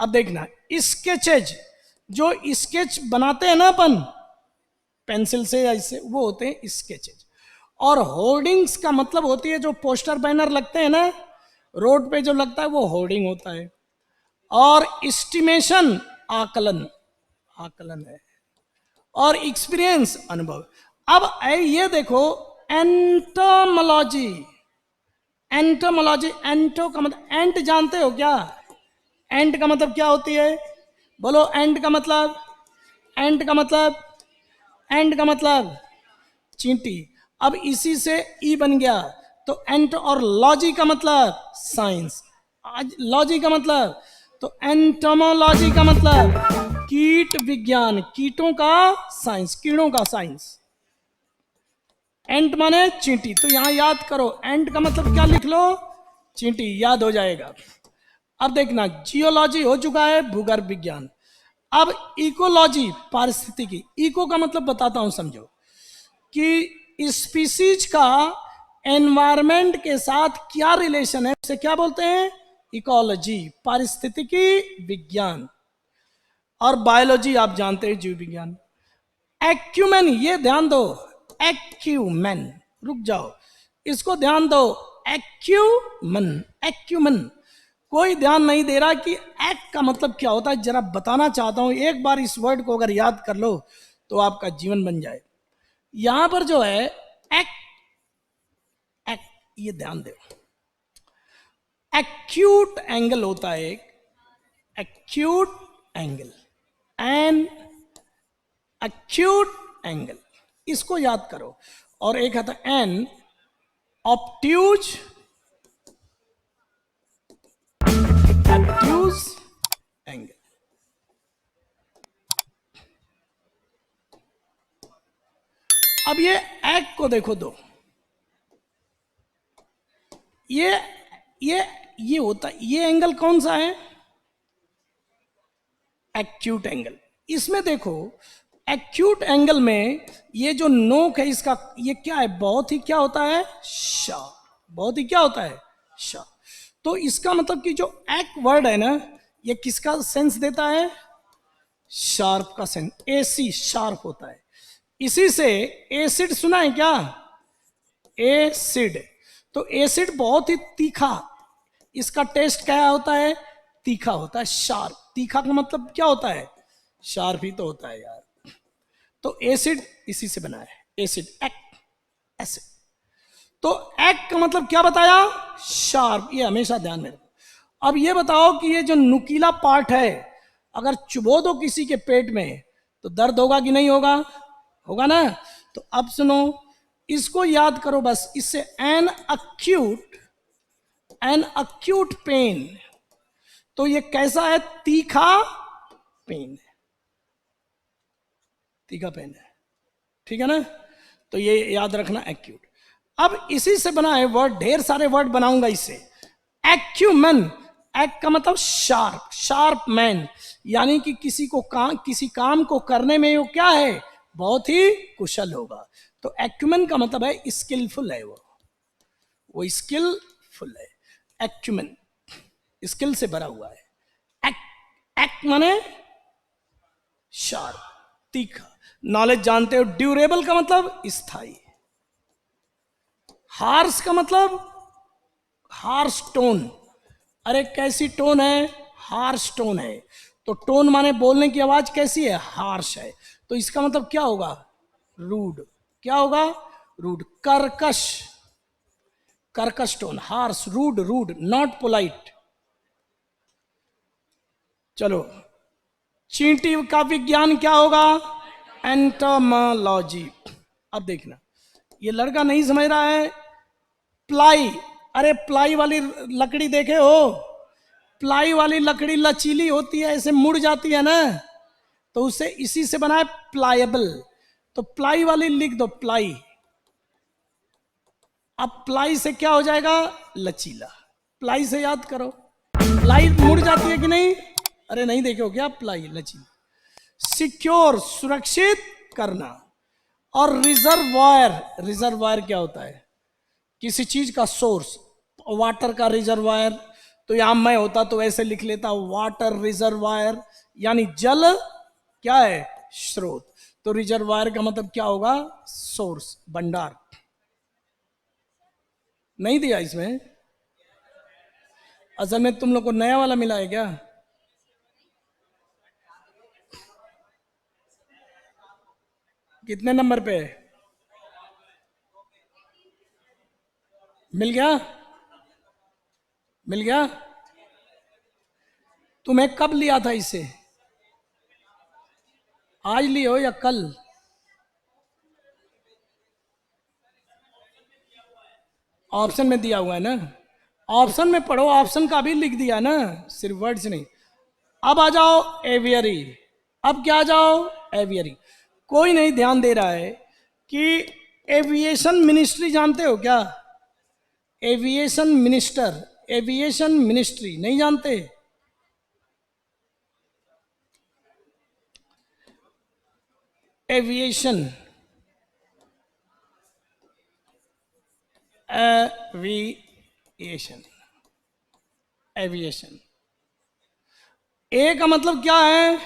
अब देखना, स्केचेज, जो स्केच बनाते हैं ना अपन पेंसिल से या इससे, वो होते हैं स्केचेज। और होर्डिंग्स का मतलब होती है जो पोस्टर बैनर लगते हैं ना रोड पे जो लगता है, वो होर्डिंग होता है। और एस्टिमेशन आकलन, आकलन है। और एक्सपीरियंस अनुभव। अब ये देखो एंटोमोलॉजी, एंटोमोलॉजी, एंटो का मतलब एंट जानते हो क्या? एंट का मतलब क्या होती है? बोलो एंट का मतलब, एंट का मतलब, एंट का मतलब चींटी। अब इसी से ई बन गया तो एंट, और लॉजी का मतलब साइंस, आज लॉजी का मतलब, तो एंटोमोलॉजी का मतलब कीट विज्ञान, कीटों का साइंस, कीड़ों का साइंस। एंट माने चींटी, तो यहां याद करो एंट का मतलब क्या, लिख लो चींटी, याद हो जाएगा। अब देखना जियोलॉजी हो चुका है, भूगर्भ विज्ञान। अब इकोलॉजी, पारिस्थितिकी। इको का मतलब बताता हूं, समझो कि स्पीसीज का एनवायरमेंट के साथ क्या रिलेशन है, उसे क्या बोलते हैं? इकोलॉजी, पारिस्थितिकी विज्ञान। और बायोलॉजी आप जानते हैं, जीव विज्ञान। एक्यूमेन, ये ध्यान दो, एक्यूमेन, रुक जाओ, इसको ध्यान दो, एक्यूमन, एक्यूमन। कोई ध्यान नहीं दे रहा कि एक्ट का मतलब क्या होता है, जरा बताना चाहता हूं। एक बार इस वर्ड को अगर याद कर लो तो आपका जीवन बन जाए। यहां पर जो है एक्ट, एक्ट, ये ध्यान दो, एक्यूट एंगल होता है एक, acute angle, an acute angle, इसको याद करो। और एक आता है एन ऑब्ट्यूज, ऑब्ट्यूज एंगल। अब ये एक्ट को देखो दो, ये ये होता है, ये एंगल कौन सा है? Acute angle. इसमें देखो एक्यूट एंगल में ये जो नोक है इसका, ये क्या है? बहुत ही क्या होता है? शार्प, बहुत ही क्या होता है? शार्प। तो इसका मतलब कि जो एक्ट वर्ड है ना, ये किसका सेंस देता है? शार्प का सेंस, एसी, शार्प होता है। इसी से एसिड सुना है क्या? एसिड, तो एसिड बहुत ही तीखा, इसका टेस्ट क्या होता है? तीखा होता है, शार्प। तीखा का मतलब क्या होता है? शार्प ही तो होता है यार। तो एसिड इसी से बना है, एसिड, एक्ट, एसिड। तो एक्ट का मतलब क्या बताया? शार्प, ये हमेशा ध्यान में रखो। अब ये बताओ कि ये जो नुकीला पार्ट है, अगर चुबो दो किसी के पेट में तो दर्द होगा कि नहीं होगा? होगा ना। तो अब सुनो, इसको याद करो बस, इससे an acute, an acute pain, तो ये कैसा है? तीखा पेन, तीखा पेन है, ठीक है ना। तो ये याद रखना, एक्यूट। अब इसी से बना है वर्ड, ढेर सारे वर्ड बनाऊंगा इससे। एक्यूमन, एक्ट का मतलब शार्प, शार्प मैन, यानी कि किसी काम को करने में वो क्या है? बहुत ही कुशल होगा। तो एक्यूमन का मतलब है स्किलफुल है, वो स्किलफुल है। एक्यूमन स्किल से भरा हुआ है। एक्ट, एक्ट माने शार्प, तीखा। नॉलेज जानते हो, ड्यूरेबल का मतलब स्थायी। हार्श का मतलब हार्श टोन, अरे कैसी टोन है? हार्श टोन है। तो टोन माने बोलने की आवाज कैसी है? हार्श है। तो इसका मतलब क्या होगा? रूड, क्या होगा? रूड, कर्कश, कर्कश tone, harsh, rude, rude, not polite. चलो, चींटी का विज्ञान क्या होगा? एंटोमोलॉजी। अब देखना, ये लड़का नहीं समझ रहा है। प्लाई, अरे प्लाई वाली लकड़ी देखे हो? प्लाई वाली लकड़ी लचीली होती है, ऐसे मुड़ जाती है ना, तो उसे इसी से बना है प्लायबल। तो प्लाई वाली लिख दो, प्लाई। अब प्लाई से क्या हो जाएगा? लचीला। प्लाई से याद करो, प्लाई मुड़ जाती है कि नहीं? अरे नहीं देखे हो क्या? प्लाई लचीला। सिक्योर, सुरक्षित करना। और रिजर्वायर, रिजर्वायर क्या होता है? किसी चीज का सोर्स, वाटर का रिजर्वायर। तो यहां मैं होता तो ऐसे लिख लेता, वाटर रिजर्वायर, यानी जल क्या है, स्रोत। तो रिजर्वायर का मतलब क्या होगा, सोर्स, भंडार। नहीं दिया इसमें, असल में तुम लोग को नया वाला मिला है क्या? कितने नंबर पे है? मिल गया? मिल गया? तुम्हें कब लिया था इसे? आज लियो या कल? ऑप्शन में दिया हुआ है ना, ऑप्शन में पढ़ो, ऑप्शन का भी लिख दिया ना, सिर्फ वर्ड्स नहीं। अब आ जाओ एवियरी। अब क्या आ जाओ, एवियरी। कोई नहीं ध्यान दे रहा है कि एविएशन मिनिस्ट्री जानते हो क्या? एविएशन मिनिस्टर, एविएशन मिनिस्ट्री नहीं जानते? Aviation, aviation, aviation. ए का मतलब क्या है,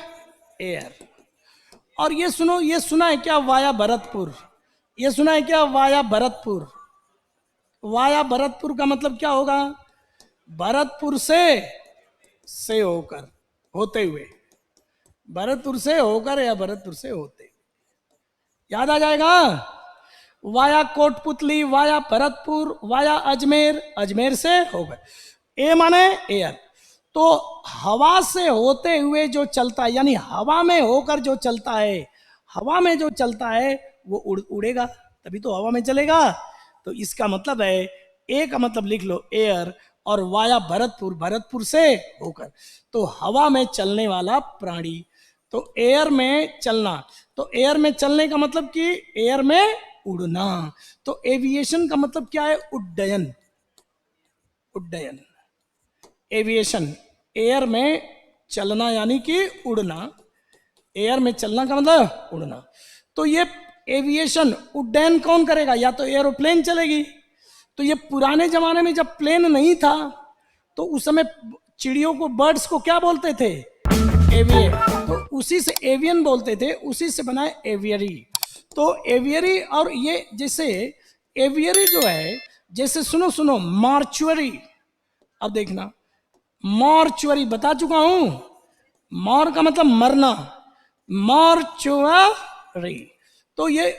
एयर। और ये सुनो, ये सुना है क्या वाया भरतपुर? ये सुना है क्या वाया भरतपुर? वाया भरतपुर का मतलब क्या होगा, भरतपुर से होकर, होते हुए, भरतपुर से होकर या भरतपुर से होते, याद आ जाएगा। Via Kotputli, via Bharatpur, via Ajmer, Ajmer से होकर। ए माने एयर। तो हवा से होते हुए जो चलता है, यानी हवा में होकर जो चलता है, हवा में जो चलता है वो उड़ेगा, तभी तो हवा में चलेगा। तो इसका मतलब है, ए का मतलब लिख लो एयर, और वाया भरतपुर, भरतपुर से होकर, तो हवा में चलने वाला प्राणी। तो एयर में चलना, तो एयर में चलने का मतलब कि एयर में उड़ना। तो एविएशन का मतलब क्या है, उड्डयन, उड्डयन। एविएशन, एयर में चलना यानी कि उड़ना, एयर में चलना का मतलब उड़ना। तो ये एविएशन, उड्डयन कौन करेगा, या तो एरोप्लेन चलेगी। तो ये पुराने जमाने में जब प्लेन नहीं था, तो उस समय चिड़ियों को, बर्ड्स को क्या बोलते थे, एविए। तो उसी से एवियन बोलते थे, उसी से बना है एवियरी। तो एवियरी, और ये जैसे एवियरी जो है, जैसे सुनो सुनो, मार्चुअरी। अब देखना, मॉर्चुअरी बता चुका हूं, मॉर का मतलब मरना, मॉर्चुअरी। तो ये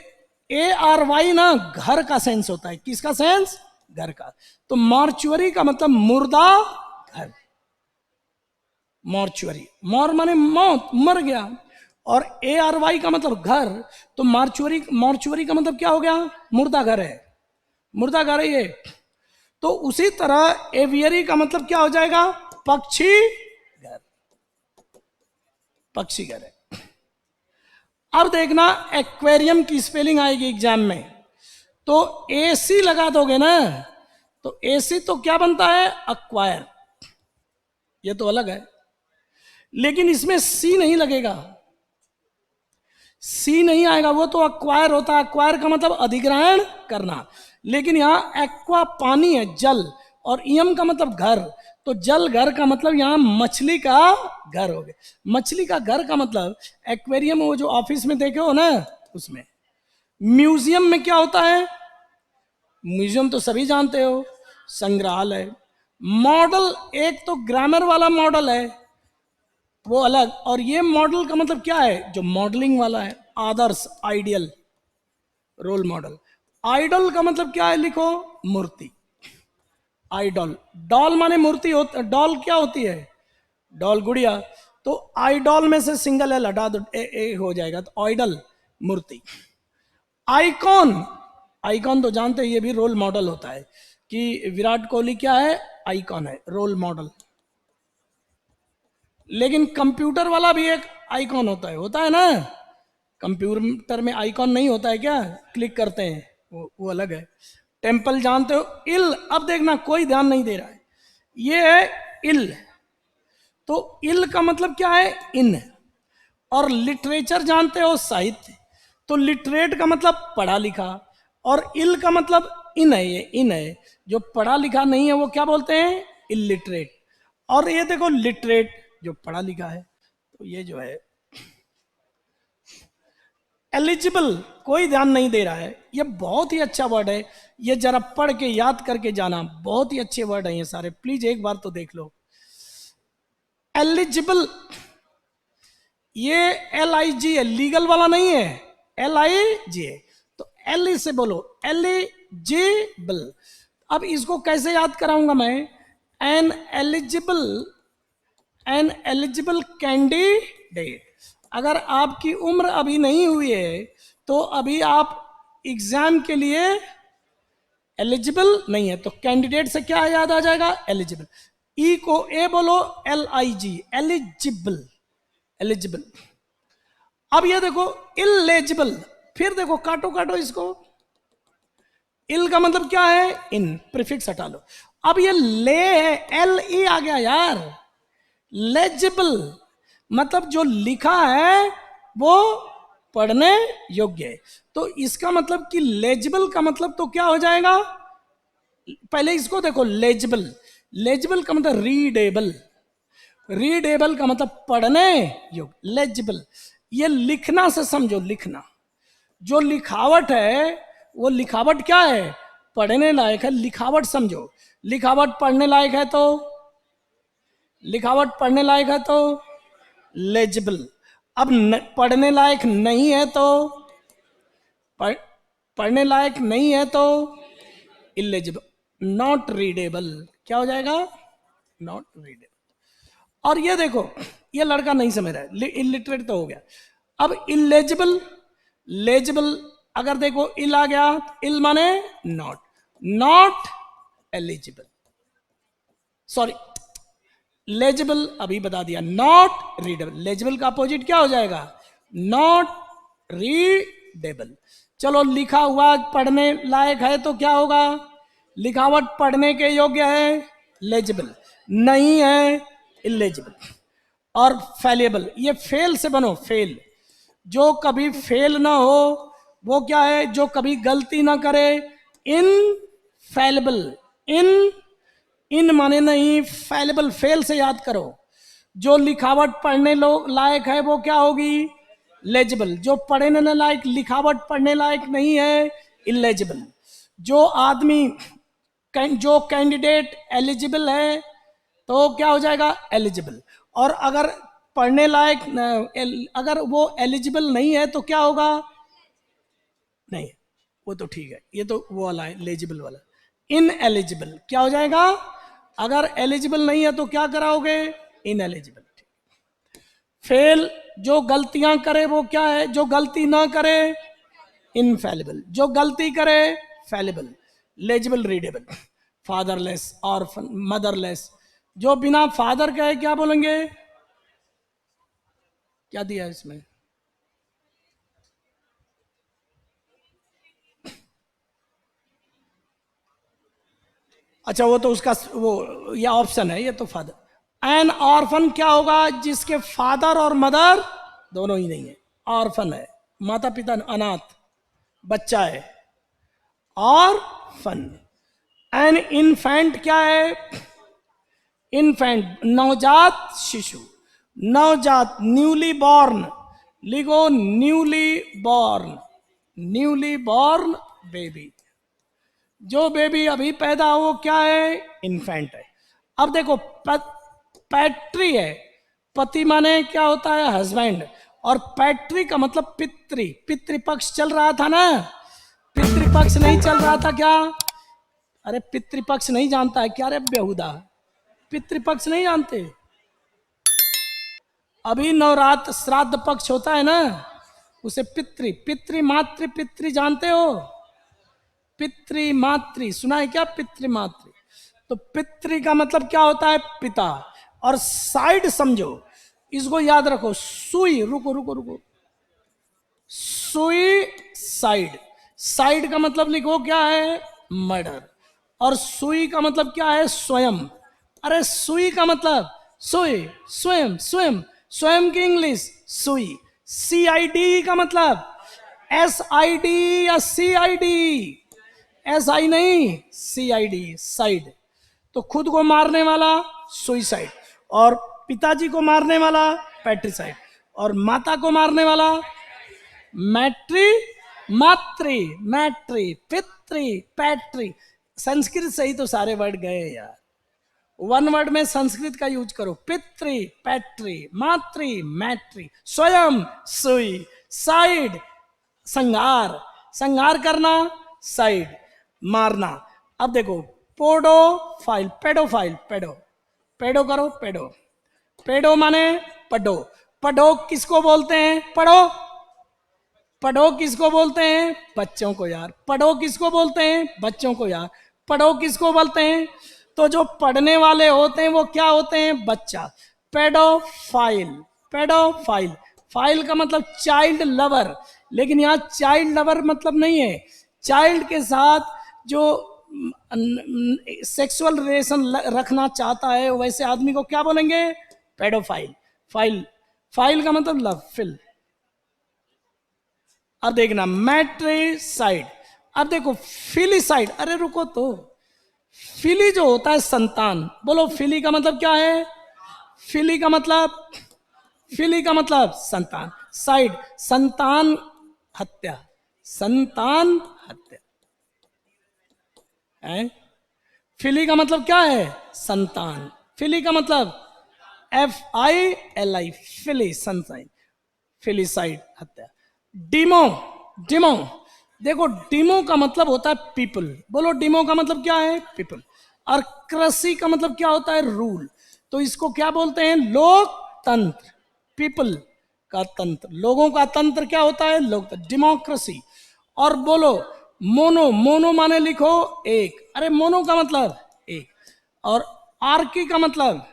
ARY ना घर का सेंस होता है, किसका सेंस, घर का। तो मॉर्चुअरी का मतलब मुर्दा घर, मॉर्चुअरी, मॉर माने मौत, मर गया, और ARY का मतलब घर। तो मॉर्चुअरी, मॉर्चुअरी का मतलब क्या हो गया, मुर्दा घर है, मुर्दा घर है ये। तो उसी तरह एवियरी का मतलब क्या हो जाएगा, पक्षी घर, पक्षी घर है। अब देखना, एक्वेरियम की स्पेलिंग आएगी एग्जाम में, तो AC लगा दोगे ना, तो AC तो क्या बनता है, अक्वायर, ये तो अलग है। लेकिन इसमें C नहीं लगेगा, C नहीं आएगा, वो तो अक्वायर होता है, अक्वायर का मतलब अधिग्रहण करना। लेकिन यहां एक्वा पानी है, जल, और इयम का मतलब घर। तो जल घर का मतलब यहां मछली का घर हो गया। मछली का घर का मतलब एक्वेरियम, वो जो ऑफिस में देखे हो ना, उसमें। म्यूजियम में क्या होता है, म्यूजियम तो सभी जानते हो, संग्रहालय। मॉडल, एक तो ग्रामर वाला मॉडल है, वो अलग, और ये मॉडल का मतलब क्या है, जो मॉडलिंग वाला है, आदर्श, आइडियल, रोल मॉडल। आइडल का मतलब क्या है, लिखो, मूर्ति, आइडल। डॉल माने मूर्ति होता, डॉल क्या होती है, डॉल गुड़िया। तो आइडॉल में से सिंगल एल हटा दो, ए हो जाएगा, तो आइडल, मूर्ति। आइकॉन, आइकॉन तो जानते हैं, ये भी रोल मॉडल होता है, कि विराट कोहली क्या है, आइकॉन है, रोल मॉडल। लेकिन कंप्यूटर वाला भी एक आइकॉन होता है ना, कंप्यूटर में आइकॉन नहीं होता है क्या, क्लिक करते हैं, वो अलग है। टेम्पल जानते हो, इल। अब देखना, कोई ध्यान नहीं दे रहा है, ये है इल। तो इल का मतलब क्या है, इन। और लिटरेचर जानते हो, साहित्य। तो लिटरेट का मतलब पढ़ा लिखा, और इल का मतलब इन है, ये इन है। जो पढ़ा लिखा नहीं है वो क्या बोलते हैं, इलिटरेट। और ये देखो लिटरेट, जो पढ़ा लिखा है। तो ये जो है एलिजिबल, कोई ध्यान नहीं दे रहा है। ये बहुत ही अच्छा वर्ड है, ये जरा पढ़ के याद करके जाना, बहुत ही अच्छे वर्ड हैं ये सारे, प्लीज एक बार तो देख लो। एलिजिबल, ये LIG है, लीगल वाला नहीं है, LIG है। तो एल से बोलो, एलिजिबल। अब इसको कैसे याद कराऊंगा मैं? N eligible, N eligible candidate. अगर आपकी उम्र अभी नहीं हुई है तो अभी आप एग्जाम के लिए एलिजिबल नहीं है, तो कैंडिडेट से क्या याद आ जाएगा? एलिजिबल। ई को ए बोलो, LIG, एलिजिबल, एलिजिबल। अब ये देखो इलेजिबल, फिर देखो काटो काटो इसको, इल का मतलब क्या है? इन, प्रीफिक्स हटा लो। अब ये ले है, LE आ गया यार, लेजिबल, मतलब जो लिखा है वो पढ़ने योग्य है। तो इसका मतलब कि लेजिबल का मतलब तो क्या हो जाएगा? पहले इसको देखो, लेजिबल, लेजिबल का मतलब रीडेबल, रीडेबल का मतलब पढ़ने योग्य, लेजिबल। ये लिखना से समझो, लिखना, जो लिखावट है वो लिखावट क्या है? पढ़ने लायक है, लिखावट समझो। लिखावट पढ़ने लायक है तो, लिखावट पढ़ने लायक है तो लेजिबल। अब पढ़ने लायक नहीं है तो, पढ़ने लायक नहीं है तो इलेजिबल, नॉट रीडेबल। क्या हो जाएगा? Not readable. और ये देखो, ये लड़का नहीं समझ रहा है, इलिटरेट तो हो गया। अब इलेजिबल, लेजिबल, अगर देखो इल आ गया, इल माने not, not eligible, sorry legible अभी बता दिया, नॉट रीडेबल। लेजिबल का अपोजिट क्या हो जाएगा? Not readable. चलो, लिखा हुआ पढ़ने लायक है तो क्या होगा? लिखावट पढ़ने के योग्य है, लेजिबल, नहीं है, इलेजिबल। और फेलेबल, ये फेल से बनो, फेल, जो कभी फेल ना हो वो क्या है? जो कभी गलती ना करे, इन फैलेबल, इन, इन माने नहीं, फैलेबल, फेल से याद करो। जो लिखावट पढ़ने लायक है वो क्या होगी? लेजिबल। जो पढ़ने लायक, लिखावट पढ़ने लायक नहीं है, इलेजिबल। जो आदमी, जो कैंडिडेट एलिजिबल है तो क्या हो जाएगा? एलिजिबल। और अगर पढ़ने लायक, अगर वो एलिजिबल नहीं है तो क्या होगा? नहीं, वो तो ठीक है, ये तो वो वाला है, लेजिबल वाला। इन एलिजिबल क्या हो जाएगा? अगर एलिजिबल नहीं है तो क्या कराओगे? In eligible. फेल, जो गलतियां करे वो क्या है? जो गलती ना करे, इनफेलिबल। जो गलती करे, fallible. Legible, readable. Fatherless, orphan, motherless, जो बिना फादर के है क्या बोलेंगे? क्या दिया है इसमें? अच्छा, वो तो उसका वो, या ऑप्शन है, ये तो फादर। एन ऑर्फन क्या होगा? जिसके फादर और मदर दोनों ही नहीं है, ऑर्फन है, माता पिता अनाथ बच्चा है, ऑर्फन। एन इन्फेंट क्या है? इन्फेंट, नवजात शिशु, नवजात, न्यूली बॉर्न, लिखो newly born, newly born baby. जो बेबी अभी पैदा हो क्या है? इन्फेंट है। अब देखो, पैट्री है, पति माने क्या होता है? हस्बैंड। और पैट्री का मतलब पितृ, पितृपक्ष चल रहा था ना? पितृपक्ष नहीं चल रहा था क्या? अरे पितृपक्ष नहीं जानता है क्या रे बेहुदा? पितृपक्ष नहीं जानते? अभी नवरात्र श्राद्ध पक्ष होता है ना, उसे पितृ, पितृ मातृ, पितृ जानते हो? पितृ मातृ सुना है क्या? पितृ मातृ। तो पितृ का मतलब क्या होता है? पिता। और साइड समझो, इसको याद रखो, सुई, रुको रुको रुको, सुई साइड, साइड का मतलब लिखो क्या है? मर्डर। और सुई का मतलब क्या है? स्वयं। अरे सुई का मतलब सुई, स्वयं, स्वयं, स्वयं की इंग्लिश सुई। CID का मतलब SID या CID, SI नहीं, CID, साइड। तो खुद को मारने वाला सुइसाइड, और पिताजी को मारने वाला पैट्रिसाइड, और माता को मारने वाला मैट्री, मातृ, मैट्री, पितृ, पैट्री। संस्कृत से ही तो सारे वर्ड गए यार, वन वर्ड में संस्कृत का यूज करो। पितृ, पैट्री, मातृ, मैट्री, स्वयं, सुई, साइड, संहार, संहार करना, साइड, मारना। अब देखो पोडोफाइल, पेडोफाइल, पेडो, पेडो करो, पेडो, पेडो माने पढ़ो, पढ़ो किसको बोलते हैं? पढ़ो, पढ़ो किसको बोलते हैं? बच्चों को यार। पढ़ो किसको बोलते हैं? बच्चों को यार। पढ़ो किसको बोलते हैं? तो जो पढ़ने वाले होते हैं वो क्या होते हैं? बच्चा। पेडोफाइल, पेडोफाइल, फाइल का मतलब चाइल्ड लवर, लेकिन यहाँ चाइल्ड लवर मतलब नहीं है। चाइल्ड के साथ जो सेक्सुअल रिलेशन रखना चाहता है वैसे आदमी को क्या बोलेंगे? पेडोफाइल। फाइल, फाइल का मतलब लव, फिल। अब देखना मैट्रिसाइड। अब देखो फिलिसाइड। अरे रुको तो, फिली जो होता है संतान, बोलो फिली का मतलब क्या है? फिली का मतलब, फिली का मतलब संतान। साइड, संतान हत्या, संतान हत्या है। फिली का मतलब क्या है? संतान। फिली का मतलब FILI, फिली, संतान। फिलिसाइड, हत्या। डिमो, डिमो, देखो डिमो का मतलब होता है पीपल, बोलो डिमो का मतलब क्या है? पीपल। और कृषि का मतलब क्या होता है? रूल। तो इसको क्या बोलते हैं? लोकतंत्र। पीपल का तंत्र, लोगों का तंत्र क्या होता है? लोकतंत्र, डेमोक्रेसी। और बोलो मोनो, मोनो माने लिखो एक। अरे मोनो का मतलब एक, और आर्की का मतलब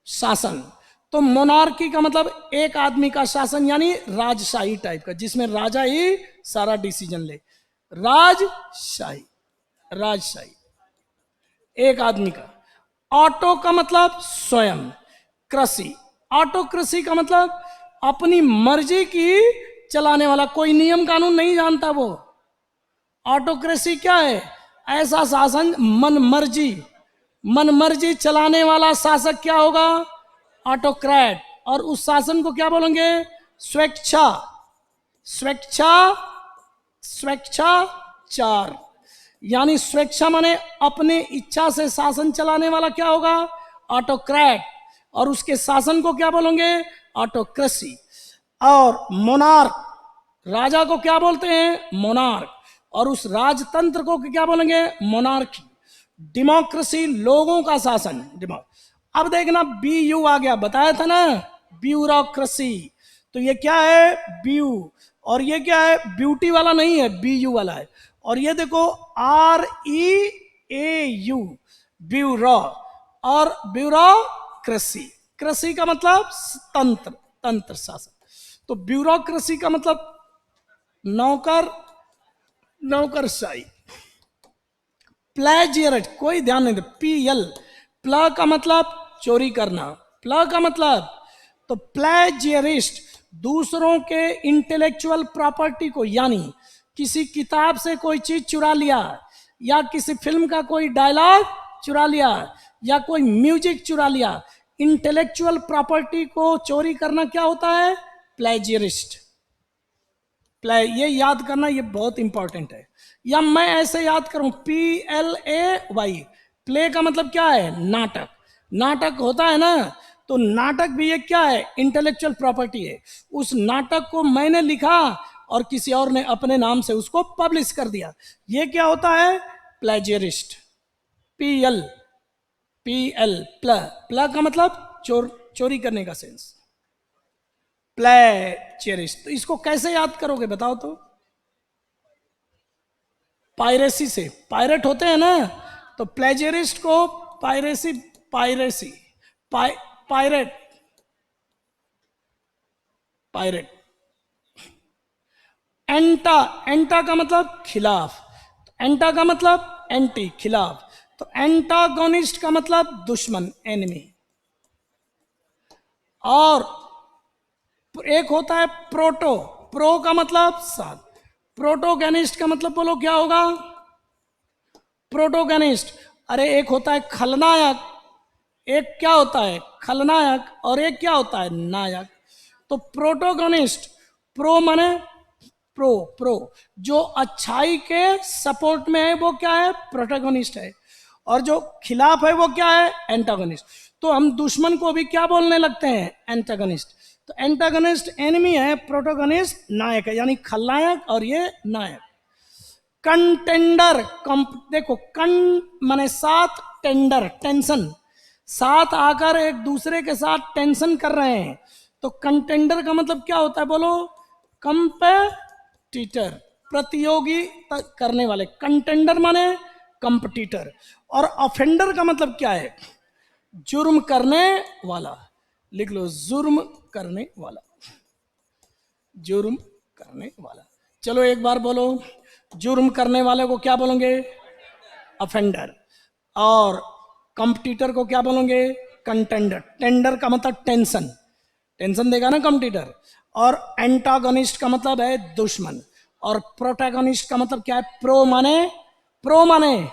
शासन। तो मोनार्की का मतलब एक आदमी का शासन, यानी राजशाही टाइप का, जिसमें राजा ही सारा डिसीजन ले। राजशाही, राजशाही, एक आदमी का। ऑटो का मतलब स्वयं। कृषि, ऑटोक्रेसी का मतलब अपनी मर्जी की चलाने वाला, कोई नियम कानून नहीं जानता वो। ऑटोक्रेसी क्या है? ऐसा शासन, मन मर्जी, मन मर्जी चलाने वाला शासक क्या होगा? ऑटोक्रेट। और उस शासन को क्या बोलेंगे? स्वेच्छा, स्वेच्छा, स्वेच्छाचार, यानी स्वेच्छा माने अपने इच्छा से शासन चलाने वाला क्या होगा? ऑटोक्रेट। और उसके शासन को क्या बोलेंगे? ऑटोक्रेसी। और मोनार्क, राजा को क्या बोलते हैं? मोनार्क। और उस राजतंत्र को क्या बोलेंगे? मोनार्की। डेमोक्रेसी, लोगों का शासन, अब देखना BU आ गया, बताया था ना, ब्यूरोक्रेसी। तो ये क्या है? ब्यू। और ये क्या है? ब्यूटी वाला नहीं है, BU वाला है। और ये देखो REAU, ब्यूरो। और ब्यूरोक्रेसी, कृषि का मतलब तंत्र, तंत्र शासन। तो ब्यूरोक्रेसी का मतलब नौकर, नौकरशाही। प्लेजियरिस्ट, कोई ध्यान नहीं दे, PL, प्ल का मतलब चोरी करना, प्ल का मतलब, तो प्लेजियरिस्ट दूसरों के इंटेलेक्चुअल प्रॉपर्टी को, यानी किसी किताब से कोई चीज चुरा लिया, या किसी फिल्म का कोई डायलॉग चुरा लिया, या कोई म्यूजिक चुरा लिया, इंटेलेक्चुअल प्रॉपर्टी को चोरी करना क्या होता है? प्लेजियरिस्ट। ये याद करना, ये बहुत इंपॉर्टेंट है। या मैं ऐसे याद करूं, PLAY, प्ले का मतलब क्या है? नाटक। नाटक होता है ना, तो नाटक भी ये क्या है? इंटेलेक्चुअल प्रॉपर्टी है। उस नाटक को मैंने लिखा और किसी और ने अपने नाम से उसको पब्लिश कर दिया, ये क्या होता है? प्लेजियरिस्ट। PL, PL, प्ल का मतलब चोरी करने का सेंस, प्लेजियरिस्ट। तो इसको कैसे याद करोगे बताओ तो? पायरेसी से, पायरेट होते हैं ना, तो प्लेजियरिस्ट को पायरेसी, पायरेसी, पायरेट, पायरेट। एंटा, एंटा का मतलब खिलाफ, एंटा का मतलब एंटी, खिलाफ। तो एंटागोनिस्ट का मतलब दुश्मन, एनिमी। और एक होता है प्रोटो, प्रो का मतलब साथ, प्रोटोगेनिस्ट का मतलब बोलो क्या होगा? प्रोटोगनिस्ट, अरे एक होता है खलनायक, एक क्या होता है खलनायक, और एक क्या होता है नायक। तो प्रोटोगनिस्ट, प्रो माने प्रो, प्रो जो अच्छाई के सपोर्ट में है वो क्या है, प्रोटोगनिस्ट है, और जो खिलाफ है वो क्या है, एंटागनिस्ट। तो हम दुश्मन को भी क्या बोलने लगते हैं, एंटागनिस्ट। तो एंटागनिस्ट एनिमी है, प्रोटोगनिस्ट नायक है, यानी खलनायक और ये नायक। कंटेंडर, देखो कं माने साथ, टेंडर टेंशन, साथ आकर एक दूसरे के साथ टेंशन कर रहे हैं। तो कंटेंडर का मतलब क्या होता है बोलो, कंपेटिटर, प्रतियोगी करने वाले। कंटेंडर माने कंपटीटर। और ऑफेंडर का मतलब क्या है, जुर्म करने वाला। लिख लो, जुर्म करने वाला, जुर्म करने वाला। चलो एक बार बोलो, जुर्म करने वाले को क्या बोलेंगे, ऑफेंडर। और कंपटीटर को क्या बोलेंगे, कंटेंडर। टेंडर का मतलब टेंशन, टेंशन देगा ना कंपटीटर। और एंटागोनिस्ट का मतलब है दुश्मन। और प्रोटैगोनिस्ट का मतलब क्या है, प्रो माने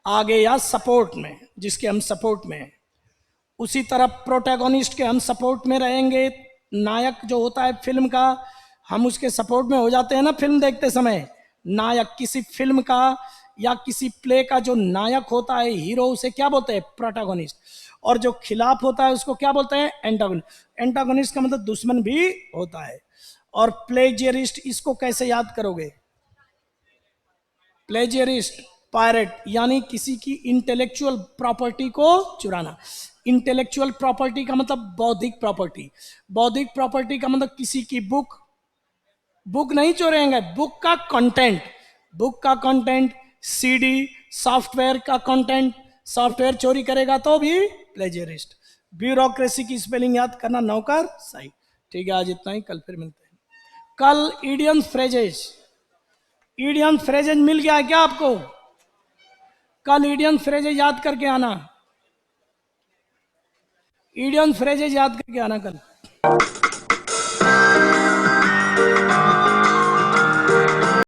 आगे या सपोर्ट में, जिसके हम सपोर्ट में हैं। उसी तरह प्रोटैगोनिस्ट के हम सपोर्ट में रहेंगे। नायक जो होता है फिल्म का, हम उसके सपोर्ट में हो जाते हैं ना फिल्म देखते समय। नायक किसी फिल्म का या किसी प्ले का जो नायक होता है, हीरो, उसे क्या बोलते हैं, प्रोटैगोनिस्ट। और जो खिलाफ होता है उसको क्या बोलते हैं, एंटागोनिस्ट। एंटागोनिस्ट का मतलब दुश्मन भी होता है। और प्लेजियरिस्ट, इसको कैसे याद करोगे, प्लेजियरिस्ट पायरेट, यानी किसी की इंटेलेक्चुअल प्रॉपर्टी को चुराना। इंटेलेक्चुअल प्रॉपर्टी का मतलब बौद्धिक प्रॉपर्टी। बौद्धिक प्रॉपर्टी का मतलब किसी की बुक, बुक नहीं चोरेंगे, बुक का कंटेंट, बुक का कंटेंट, सीडी, सॉफ्टवेयर का कंटेंट। सॉफ्टवेयर चोरी करेगा तो भी प्लेजियरिस्ट। ब्यूरोक्रेसी की स्पेलिंग याद करना, नौकर सही। ठीक है, आज इतना ही, कल फिर मिलते हैं। कल इडियम्स फ्रेजेस, इडियम्स फ्रेजेस मिल गया है क्या आपको, कल इडियम्स फ्रेजेस याद करके आना, इडियम्स फ्रेजेस याद करके आना कल।